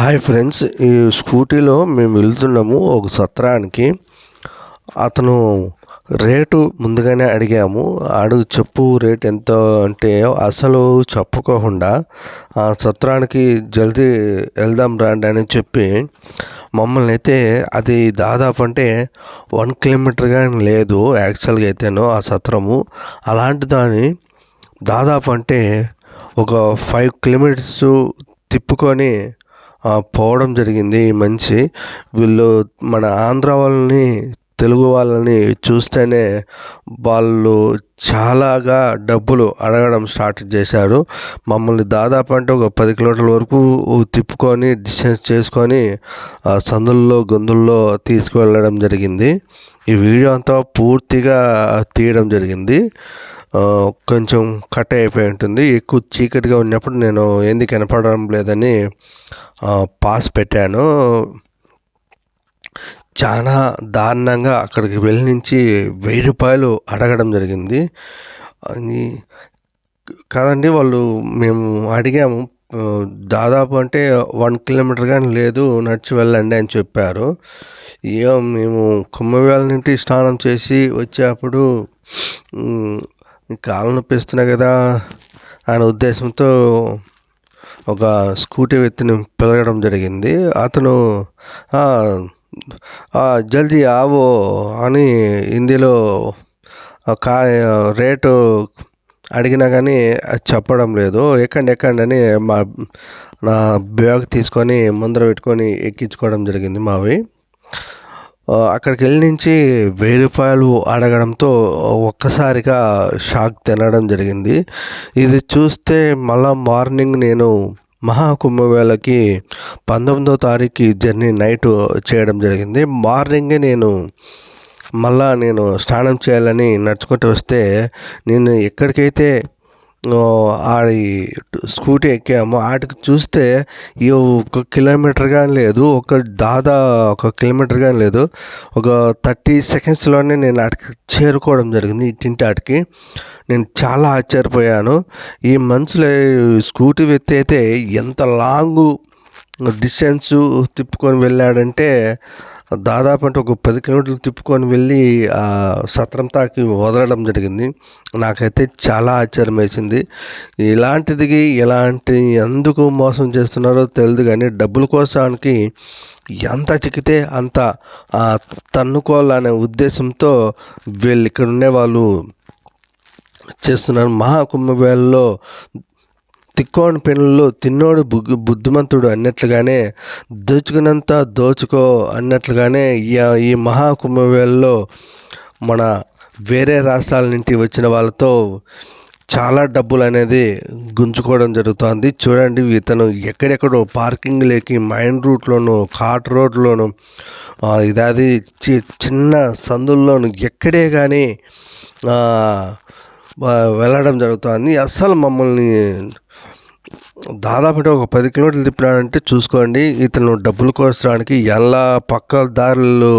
Hi friends, ఈ స్కూటీలో మేము వెళ్తున్నాము ఒక సత్రానికి. అతను రేటు ముందుగానే అడిగాము. చెప్పు రేట్ ఎంత అంటే అసలు చెప్పుకోకుండా ఆ సత్రానికి జల్దీ వెళ్దాం రండి అని చెప్పి మమ్మల్ని అయితే అది దాదాపు అంటే 1 కిలోమీటర్ కానీ లేదు యాక్చువల్గా అయితేనో ఆ సత్రము. అలాంటి దాన్ని దాదాపు అంటే ఒక 5 కిలోమీటర్స్ తిప్పుకొని పోవడం జరిగింది. ఈ మనిషి వీళ్ళు మన ఆంధ్ర వాళ్ళని, తెలుగు వాళ్ళని చూస్తేనే వాళ్ళు చాలాగా డబ్బులు అడగడం స్టార్ట్ చేశారు. మమ్మల్ని దాదాపు అంటే ఒక 10 కిలోమీటర్ల వరకు తిప్పుకొని డిస్టెన్స్ చేసుకొని సందుల్లో గొంతుల్లో తీసుకువెళ్ళడం జరిగింది. ఈ వీడియో అంతా పూర్తిగా తీయడం జరిగింది. కొంచెం కట్ అయిపోయి ఉంటుంది. ఎక్కువ చీకటిగా ఉన్నప్పుడు నేను ఎందుకు కనపడడం లేదని పాస్ పెట్టాను. చాలా దారుణంగా అక్కడికి వెళ్ళి నుంచి 1000 రూపాయలు అడగడం జరిగింది. అది కాదండి, మేము అడిగాము. దాదాపు అంటే 1 కిలోమీటర్ కానీ లేదు, నడిచి వెళ్ళండి అని చెప్పారు. మేము కుంభమేళ నుండి స్నానం చేసి వచ్చేప్పుడు కాళ్ళు నొప్పిస్తున్నాయి కదా అనే ఉద్దేశంతో ఒక స్కూటీ వ్యక్తిని పిలవడం జరిగింది. అతను జల్దీ ఆవో అని హిందీలో రేటు అడిగినా కానీ చెప్పడం లేదు. ఎక్కండి ఎక్కండి అని నా బ్యాగ్ తీసుకొని ముందర పెట్టుకొని ఎక్కించుకోవడం జరిగింది మావి. అక్కడికి వెళ్ళి నుంచి 1000 రూపాయలు అడగడంతో ఒక్కసారిగా షాక్ తినడం జరిగింది. ఇది చూస్తే మళ్ళా మార్నింగ్ నేను మహాకుంభమేళకి 19వ తారీఖు జర్నీ నైట్ చేయడం జరిగింది. మార్నింగే నేను స్నానం చేయాలని నడుచుకుంటూ వస్తే నేను ఎక్కడికైతే ఆడి స్కూటీ ఎక్కాము ఆటికి చూస్తే ఈ 1 కిలోమీటర్ కానీ లేదు, ఒక కిలోమీటర్ కానీ లేదు. ఒక 30 సెకండ్స్లోనే నేను ఆటికి చేరుకోవడం జరిగింది. ఇంటింటి ఆటికి నేను చాలా ఆశ్చర్యపోయాను. ఈ మనుషులు స్కూటీ వ్యక్తి అయితే ఎంత లాంగ్ డిస్టెన్స్ తిప్పుకొని వెళ్ళాడంటే దాదాపు అంటే ఒక 10 కిలోమీటర్లు తిప్పుకొని వెళ్ళి ఆ సత్రం తాకి వదలడం జరిగింది. నాకైతే చాలా ఆశ్చర్యం వేసింది. ఎందుకు మోసం చేస్తున్నారో తెలియదు కానీ డబ్బుల కోసానికి ఎంత చిక్కితే అంత తన్నుకోవాలనే ఉద్దేశంతో వీళ్ళు ఇక్కడ ఉండే వాళ్ళు చేస్తున్నారు. మహాకుంభమేళలో తిక్కోని పెనుల్లో తిన్నోడు బుద్ధిమంతుడు అన్నట్లుగానే దోచుకున్నంత దోచుకో అన్నట్లుగానే ఈ మహాకుంభమేళలో మన వేరే రాష్ట్రాల నుండి వచ్చిన వాళ్ళతో చాలా డబ్బులు అనేది గుంజుకోవడం జరుగుతుంది. చూడండి, ఇతను ఎక్కడెక్కడో పార్కింగ్ లేకి మైన్ రూట్లోను, కాట్ రోడ్లోను, ఇదాది చిన్న సందుల్లోను ఎక్కడే కానీ వెళ్ళడం జరుగుతుంది. అస్సలు మమ్మల్ని దాదాపు ఒక 10 కిలోమీటర్లు తిప్పినాడంటే చూసుకోండి. ఇతను డబ్బుల కోసడానికి ఎలా పక్క దారులు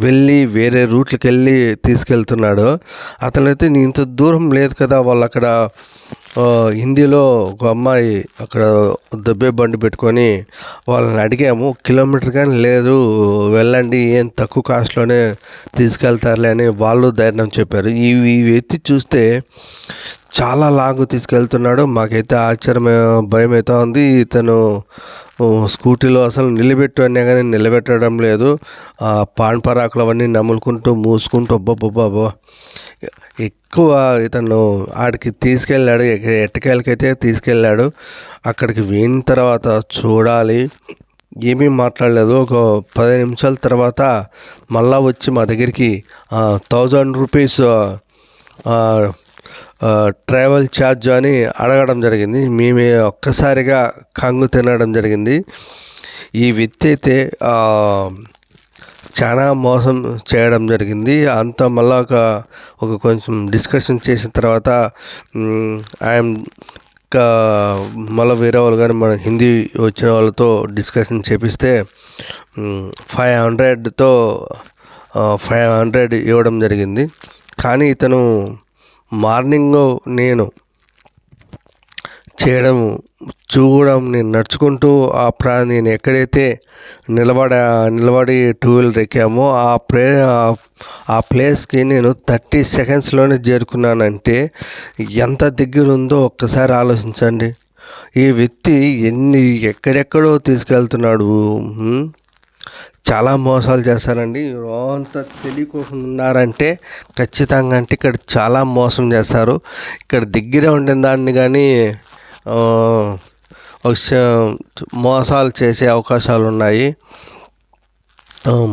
వెళ్ళి వేరే రూట్లకు వెళ్ళి తీసుకెళ్తున్నాడు. అతనైతే ఇంత దూరం లేదు కదా. వాళ్ళు అక్కడ హిందీలో ఒక అమ్మాయి అక్కడ దబ్బే బండి పెట్టుకొని వాళ్ళని అడిగాము. 1 కిలోమీటర్ కానీ లేదు, వెళ్ళండి, ఏం తక్కువ కాస్ట్లోనే తీసుకెళ్తారులే అని వాళ్ళు ధైర్యం చెప్పారు. ఈ వ్యక్తి చూస్తే చాలా లాంగ్ తీసుకెళ్తున్నాడు. మాకైతే భయం అవుతా ఉంది. ఇతను స్కూటీలో అసలు నిలబెట్టు అన్నా కానీ నిలబెట్టడం లేదు. పాన్ పరాకులు అవన్నీ నములుకుంటూ మూసుకుంటూ అబ్బబ్బబ్బా ఎక్కువ ఇతను ఆడికి తీసుకెళ్ళాడు. ఎట్టకేలకైతే తీసుకెళ్ళాడు. అక్కడికి వెళ్ళిన తర్వాత చూడాలి, ఏమీ మాట్లాడలేదు. ఒక 10 నిమిషాల తర్వాత మళ్ళా వచ్చి మా దగ్గరికి 1000 రూపీస్ ట్రావెల్ ఛార్జ్ అని అడగడం జరిగింది. మేమే ఒక్కసారిగా కంగు తినడం జరిగింది. ఈ వ్యక్తి అయితే చాలా మోసం చేయడం జరిగింది. అంత మళ్ళా ఒక కొంచెం డిస్కషన్ చేసిన తర్వాత మళ్ళీ వేరే వాళ్ళు కానీ మన హిందీ వచ్చిన వాళ్ళతో డిస్కషన్ చేపిస్తే 500 ఇవ్వడం జరిగింది. కానీ ఇతను మార్నింగ్ నేను చేయడం చూడడం, నేను నడుచుకుంటూ నేను ఎక్కడైతే నిలబడి టూ వీలర్ ఎక్కామో ఆ ప్లేస్కి నేను 30 సెకండ్స్లోనే చేరుకున్నానంటే ఎంత దగ్గర ఉందో ఒక్కసారి ఆలోచించండి. ఈ వ్యక్తి ఎక్కడెక్కడో తీసుకెళ్తున్నాడు. చాలా మోసాలు చేస్తారండి. అంత తెలియకుండా ఉన్నారంటే ఖచ్చితంగా అంటే ఇక్కడ చాలా మోసం చేస్తారు. ఇక్కడ దగ్గరే ఉండిన దాన్ని కానీ మోసాలు చేసే అవకాశాలు ఉన్నాయి.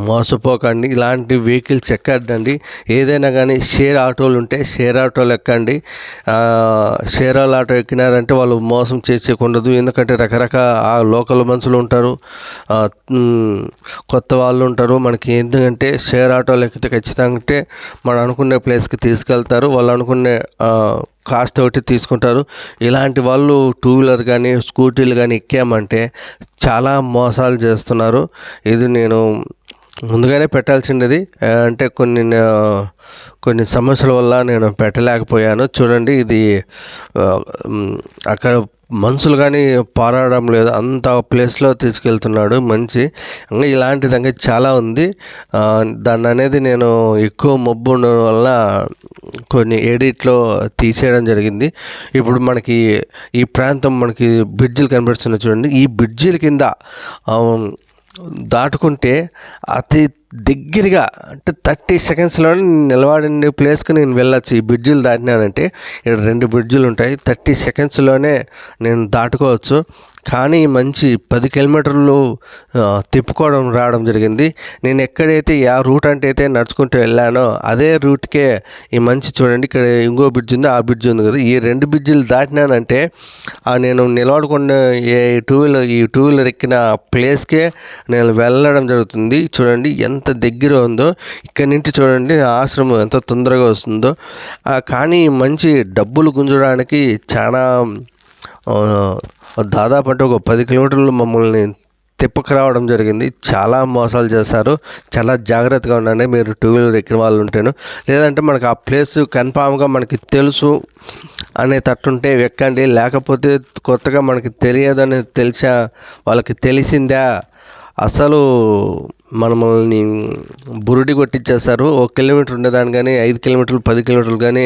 మోసపోకండి. ఇలాంటి వెహికల్స్ ఎక్కద్దండి. ఏదైనా కానీ షేర్ ఆటోలు ఉంటే షేర్ ఆటోలు ఎక్కండి. షేర్ ఆటో ఎక్కినారంటే వాళ్ళు మోసం చేసేకుండదు. ఎందుకంటే రకరకాల లోకల్ మనుషులు ఉంటారు, కొత్త వాళ్ళు ఉంటారు. మనకి ఎందుకంటే షేర్ ఆటోలు ఎక్కితే ఖచ్చితంగా అంటే మనం అనుకునే ప్లేస్కి తీసుకెళ్తారు. వాళ్ళు అనుకునే కాస్ట్ ఒకటి తీసుకుంటారు. ఇలాంటి వాళ్ళు టూ వీలర్ కానీ స్కూటీలు కానీ ఎక్కామంటే చాలా మోసాలు చేస్తున్నారు. ఇది నేను ముందుగానే పెట్టాల్సిండేది. అంటే కొన్ని సమస్యల వల్ల నేను పెట్టలేకపోయాను. చూడండి, ఇది అక్కడ మనుషులు కానీ పారాడడం లేదు, అంత ప్లేస్లో తీసుకెళ్తున్నాడు మంచి. ఇంకా ఇలాంటిదంగా చాలా ఉంది. దాన్ని అనేది నేను ఎక్కువ మబ్బు ఉండడం వల్ల కొన్ని ఎడిట్లో తీసేయడం జరిగింది. ఇప్పుడు మనకి ఈ ప్రాంతం మనకి బ్రిడ్జిలు కనబడుతున్నాయి చూడండి. ఈ బ్రిడ్జిల కింద దాటుకుంటే అతి దగ్గరగా అంటే 30 సెకండ్స్లోనే నిలబడిన ప్లేస్కి నేను వెళ్ళొచ్చు. ఈ బ్రిడ్జిలు దాటినానంటే ఇక్కడ 2 బ్రిడ్జిలు ఉంటాయి. 30 సెకండ్స్లోనే నేను దాటుకోవచ్చు. కానీ మంచి 10 కిలోమీటర్లు తిప్పుకోవడం రావడం జరిగింది. నేను ఎక్కడైతే ఆ రూట్ అంటే అయితే నడుచుకుంటూ వెళ్ళానో అదే రూట్కే ఈ మంచి చూడండి, ఇక్కడ ఇంకో బ్రిడ్జ్ ఉంది, ఆ బ్రిడ్జ్ ఉంది కదా, ఈ 2 బ్రిడ్జిలు దాటినానంటే నేను నిలబడకుండా ఈ టూ వీలర్ ఎక్కిన ప్లేస్కే నేను వెళ్ళడం జరుగుతుంది. చూడండి ఎంత దగ్గర ఉందో. ఇక్కడి నుంచి చూడండి ఆశ్రమం ఎంత తొందరగా వస్తుందో. కానీ మంచి డబ్బులు గుంజడానికి చాలా దాదాపు అంటే ఒక 10 కిలోమీటర్లు మమ్మల్ని తిప్పకరావడం జరిగింది. చాలా మోసాలు చేస్తారు. చాలా జాగ్రత్తగా ఉండండి మీరు టూ వీలర్ ఎక్కిన వాళ్ళు ఉంటేను. లేదంటే మనకు ఆ ప్లేస్ కన్ఫామ్గా మనకి తెలుసు అనే తట్టుంటే ఎక్కండి. లేకపోతే కొత్తగా మనకి తెలియదని వాళ్ళకి తెలిసిందా అసలు మనల్ని బురుడి కొట్టించేస్తారు. 1 కిలోమీటర్ ఉండేదాన్ని కానీ 5 కిలోమీటర్లు 10 కిలోమీటర్లు కానీ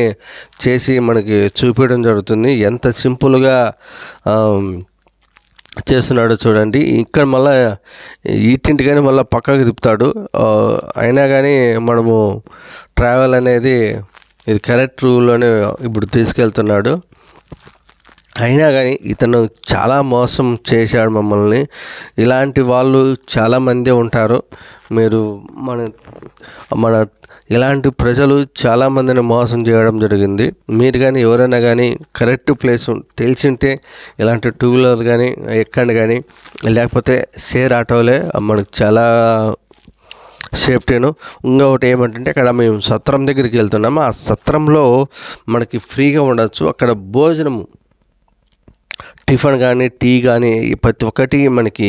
చేసి మనకి చూపించడం జరుగుతుంది. ఎంత సింపుల్గా చేస్తున్నాడు చూడండి. ఇక్కడ మళ్ళీ కానీ మళ్ళీ పక్కకు తిప్పుతాడు. అయినా కానీ మనము ట్రావెల్ అనేది ఇది కరెక్ట్ రూల్లోనే ఇప్పుడు తీసుకెళ్తున్నాడు. అయినా కానీ ఇతను చాలా మోసం చేశాడు మమ్మల్ని. ఇలాంటి వాళ్ళు చాలామంది ఉంటారు. మీరు మన ఇలాంటి ప్రజలు చాలామందిని మోసం చేయడం జరిగింది. మీరు కానీ ఎవరైనా కానీ కరెక్ట్ ప్లేస్ తెలిసింటే ఇలాంటి టూ వీలర్ కానీ ఎక్కండి. కానీ లేకపోతే షేర్ ఆటోలే మనకు చాలా సేఫ్టీను. ఇంకొకటి ఏమంటే అక్కడ మేము సత్రం దగ్గరికి వెళ్తున్నాము. ఆ సత్రంలో మనకి ఫ్రీగా ఉండొచ్చు. అక్కడ భోజనము టిఫిన్ కానీ టీ కానీ ప్రతి ఒక్కటి మనకి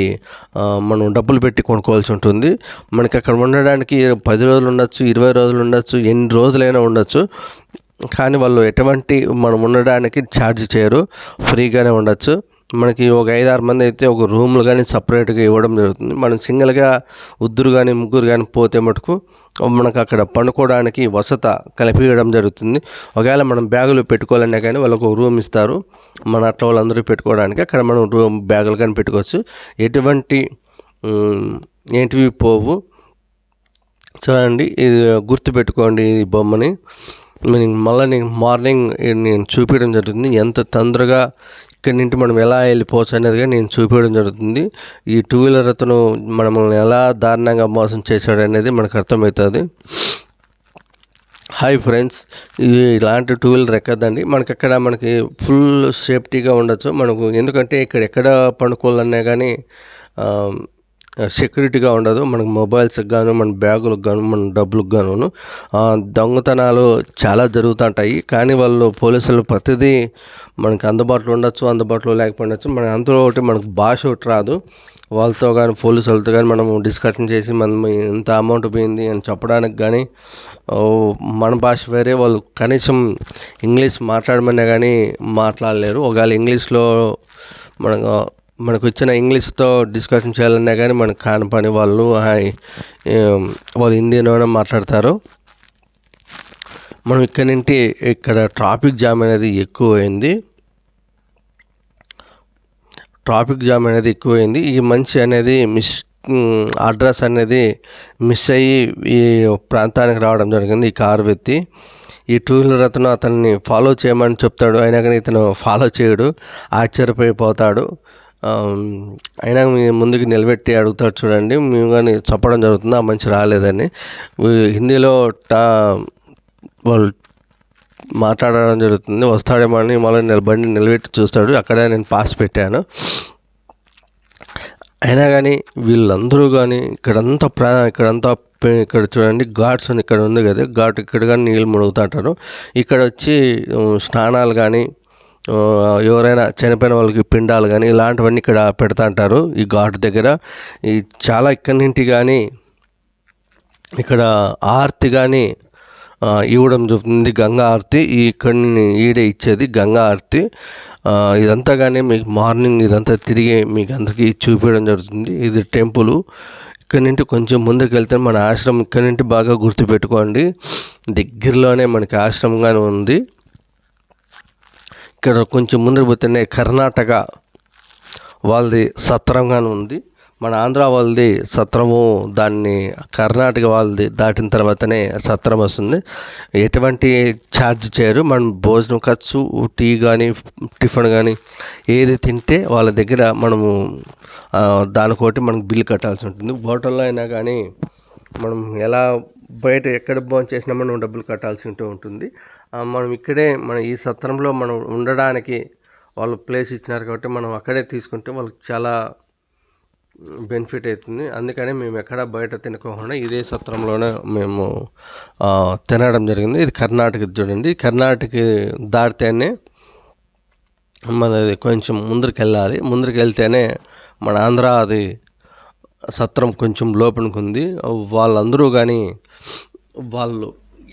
మనం డబ్బులు పెట్టి కొనుక్కోవాల్సి ఉంటుంది. మనకి అక్కడ ఉండడానికి 10 రోజులు ఉండొచ్చు, 20 రోజులు ఉండొచ్చు, ఎన్ని రోజులైనా ఉండొచ్చు. కానీ వాళ్ళు ఎటువంటి మనం ఉండడానికి ఛార్జ్ చేయరు, ఫ్రీగానే ఉండొచ్చు. మనకి ఒక 5-6 మంది అయితే ఒక రూమ్లు కానీ సపరేట్గా ఇవ్వడం జరుగుతుంది. మనం సింగిల్గా కానీ ముగ్గురు కానీ పోతే మటుకు మనకు అక్కడ పండుకోవడానికి వసత కల్పించడం జరుగుతుంది. ఒకవేళ మనం బ్యాగులు పెట్టుకోవాలన్నా కానీ వాళ్ళకు ఒక రూమ్ ఇస్తారు. మన అట్లా వాళ్ళందరూ పెట్టుకోవడానికి అక్కడ మనం బ్యాగులు కానీ పెట్టుకోవచ్చు. ఎటువంటి ఏంటివి పోవు. చూడండి, ఇది గుర్తుపెట్టుకోండి ఈ బొమ్మని. మళ్ళీ మార్నింగ్ నేను చూపించడం జరుగుతుంది. ఎంత తొందరగా ఇక్కడి నుంచి మనం ఎలా వెళ్ళిపోవచ్చు అనేది నేను చూపించడం జరుగుతుంది. ఈ టూ వీలర్ అతను మనల్ని ఎలా దారుణంగా మోసం చేశాడు అనేది మనకు అర్థమవుతుంది. హాయ్ ఫ్రెండ్స్, ఇవి ఇలాంటి టూ వీలర్ ఎక్కద్దండి. మనకి ఫుల్ సేఫ్టీగా ఉండొచ్చు మనకు. ఎందుకంటే ఎక్కడ పండుకోవాలన్నా కానీ సెక్యూరిటీగా ఉండదు. మనకు మొబైల్స్కి గాను, మన బ్యాగులకు గాను, మన డబ్బులకు గాను దొంగతనాలు చాలా జరుగుతుంటాయి. కానీ వాళ్ళు పోలీసులు ప్రతిదీ మనకు అందుబాటులో ఉండొచ్చు, అందుబాటులో లేకపోవచ్చు. మన అందులో ఒకటి మనకు భాష ఒకటి రాదు. వాళ్ళతో కానీ పోలీసులతో కానీ మనం డిస్కషన్ చేసి మనం ఇంత అమౌంట్ పోయింది అని చెప్పడానికి కానీ మన భాష వేరే, వాళ్ళు కనీసం ఇంగ్లీష్ మాట్లాడమన్నా కానీ మాట్లాడలేరు. ఒకవేళ ఇంగ్లీష్లో మనకు వచ్చిన ఇంగ్లీష్తో డిస్కషన్ చేయాలన్నా కానీ మనకు కాని పని వాళ్ళు హిందీలోనే మాట్లాడతారు. మనం ఇక్కడ ట్రాఫిక్ జామ్ అనేది ఎక్కువైంది. ఈ మనిషి అనేది అడ్రస్ అనేది మిస్ అయ్యి ఈ ప్రాంతానికి రావడం జరిగింది. ఈ కారు వ్యక్తి ఈ టూ వీలర్ అతన్ని ఫాలో చేయమని చెప్తాడు. అయినా కానీ ఇతను ఫాలో చేయడు, ఆశ్చర్యపోతాడు. అయినా ముందుకు నిలబెట్టి అడుగుతాడు, చూడండి మేము కానీ చెప్పడం జరుగుతుంది ఆ మనిషి రాలేదని. హిందీలో వాళ్ళు మాట్లాడడం జరుగుతుంది. వస్తాడేమో అని మళ్ళీ బండి నిలబెట్టి చూస్తాడు. అక్కడే నేను పాస్ పెట్టాను. అయినా కానీ వీళ్ళందరూ కానీ ఇక్కడ చూడండి ఘాట్స్ అని ఇక్కడ ఉంది కదా, ఘాట్ ఇక్కడ కానీ నీళ్ళు మునుగుతుంటారు. ఇక్కడ వచ్చి స్నానాలు కానీ ఎవరైనా చనిపోయిన వాళ్ళకి పిండాలు కానీ ఇలాంటివన్నీ ఇక్కడ పెడతాంటారు ఈ ఘాట్ దగ్గర. ఈ చాలా ఇక్కడి నుండి కానీ ఇక్కడ ఆర్తి కానీ ఇవ్వడం జరుగుతుంది, గంగా ఆరతి. ఈడే ఇచ్చేది గంగా ఆరతి. ఇదంతా కానీ మీకు మార్నింగ్ ఇదంతా తిరిగి మీకు అందరికీ చూపించడం జరుగుతుంది. ఇది టెంపుల్. ఇక్కడ నుండి కొంచెం ముందుకు వెళ్తే మన ఆశ్రమం ఇక్కడ నుండి బాగా గుర్తుపెట్టుకోండి. దగ్గరలోనే మనకి ఆశ్రమంగానే ఉంది. ఇక్కడ కొంచెం ముందుకు పోతేనే కర్ణాటక వాళ్ళది సత్రంగానే ఉంది. మన ఆంధ్ర వాళ్ళది సత్రము, దాన్ని కర్ణాటక వాళ్ళది దాటిన తర్వాతనే సత్రం వస్తుంది. ఎటువంటి ఛార్జ్ చేయరు. మనం భోజనం ఖర్చు, టీ కానీ టిఫిన్ కానీ ఏది తింటే వాళ్ళ దగ్గర మనము దానికోటి మనకు బిల్లు కట్టాల్సి ఉంటుంది. హోటల్లో అయినా కానీ మనం ఎలా బయట ఎక్కడ భోజనం చేసినా మనం డబ్బులు కట్టాల్సి ఉంటుంది. మనం ఇక్కడే ఈ సత్రంలో మనం ఉండడానికి వాళ్ళు ప్లేస్ ఇచ్చినారు కాబట్టి మనం అక్కడే తీసుకుంటే వాళ్ళకి చాలా బెనిఫిట్ అవుతుంది. అందుకని మేము ఎక్కడ బయట తినకోకుండా ఇదే సత్రంలోనే మేము తినడం జరిగింది. ఇది కర్ణాటక చూడండి. కర్ణాటక దాటితేనే మనది కొంచెం ముందరికి వెళ్ళాలి. ముందరికి వెళ్తేనే మన ఆంధ్ర అది సత్రం కొంచెం లోపలికి ఉంది. వాళ్ళందరూ కానీ వాళ్ళు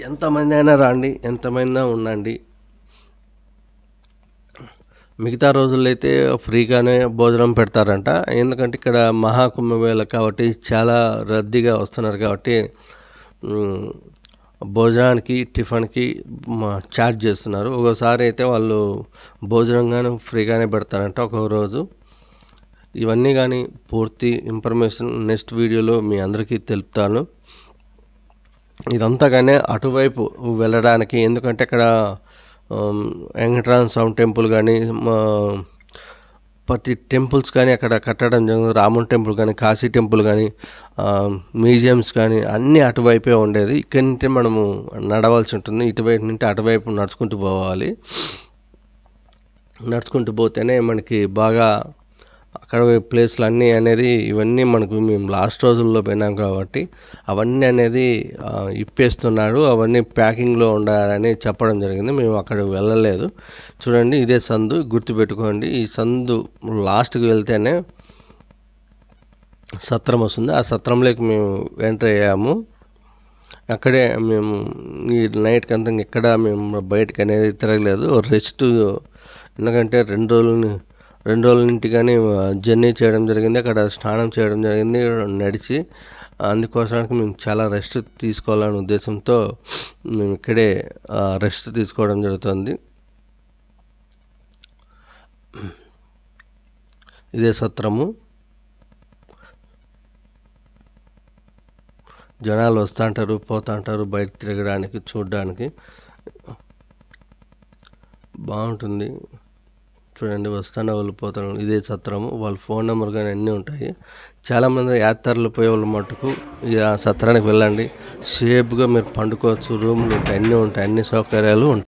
ఎంతమంది అయినా రండి, ఎంతమంది ఉండండి, మిగతా రోజుల్లో అయితే ఫ్రీగానే భోజనం పెడతారంట. ఎందుకంటే ఇక్కడ మహాకుంభమేళ కాబట్టి చాలా రద్దీగా వస్తున్నారు కాబట్టి భోజనానికి టిఫిన్కి ఛార్జ్ చేస్తున్నారు. ఒకసారి అయితే వాళ్ళు భోజనం కానీ ఫ్రీగానే పెడతారంట ఒక్కొక్క రోజు. ఇవన్నీ కానీ పూర్తి ఇన్ఫర్మేషన్ నెక్స్ట్ వీడియోలో మీ అందరికీ తెలుపుతాను. ఇదంతా కానీ అటువైపు వెళ్ళడానికి, ఎందుకంటే ఇక్కడ వెంకటరామ స్వామి టెంపుల్ కానీ ప్రతి టెంపుల్స్ కానీ అక్కడ కట్టడం జరిగింది. రాముని టెంపుల్ కానీ, కాశీ టెంపుల్ కానీ, మ్యూజియంస్ కానీ అన్నీ అటువైపే ఉండేది. ఇక్కడి నుండి మనము నడవాల్సి ఉంటుంది. ఇటువైపు నుండి అటువైపు నడుచుకుంటూ పోవాలి. నడుచుకుంటూ పోతేనే మనకి బాగా అక్కడ ప్లేస్లు అన్నీ అనేది ఇవన్నీ మనకు మేము లాస్ట్ రోజుల్లో పోయినాం కాబట్టి అవన్నీ అనేది ఇప్పేస్తున్నాడు. అవన్నీ ప్యాకింగ్లో ఉండాలని చెప్పడం జరిగింది. మేము అక్కడ వెళ్ళలేదు. చూడండి ఇదే సందు, గుర్తుపెట్టుకోండి. ఈ సందు లాస్ట్కి వెళ్తేనే సత్రం వస్తుంది. ఆ సత్రంలోకి మేము ఎంటర్ అయ్యాము. అక్కడే మేము ఈ నైట్కి అంతా ఎక్కడ మేము బయటకు అనేది తిరగలేదు. రెస్ట్, ఎందుకంటే రెండు రోజుల నుండి కానీ జర్నీ చేయడం జరిగింది. అక్కడ స్నానం చేయడం జరిగింది నడిచి. అందుకోసానికి మేము చాలా రెస్ట్ తీసుకోవాలనే ఉద్దేశంతో మేము ఇక్కడే రెస్ట్ తీసుకోవడం జరుగుతుంది. ఇదే సత్రము. జనాలు వస్తుంటారు, పోతుంటారు బయట తిరగడానికి, చూడడానికి బాగుంటుంది. చూడండి వస్తానే వాళ్ళు పోతాను. ఇదే సత్రము. వాళ్ళ ఫోన్ నెంబర్ కానీ అన్నీ ఉంటాయి. చాలామంది యాత్రలు పోయే వాళ్ళ మట్టుకు ఆ సత్రానికి వెళ్ళండి. సేఫ్గా మీరు పండుకోవచ్చు. రూములు ఉంటాయి, అన్నీ ఉంటాయి, అన్ని సౌకర్యాలు ఉంటాయి.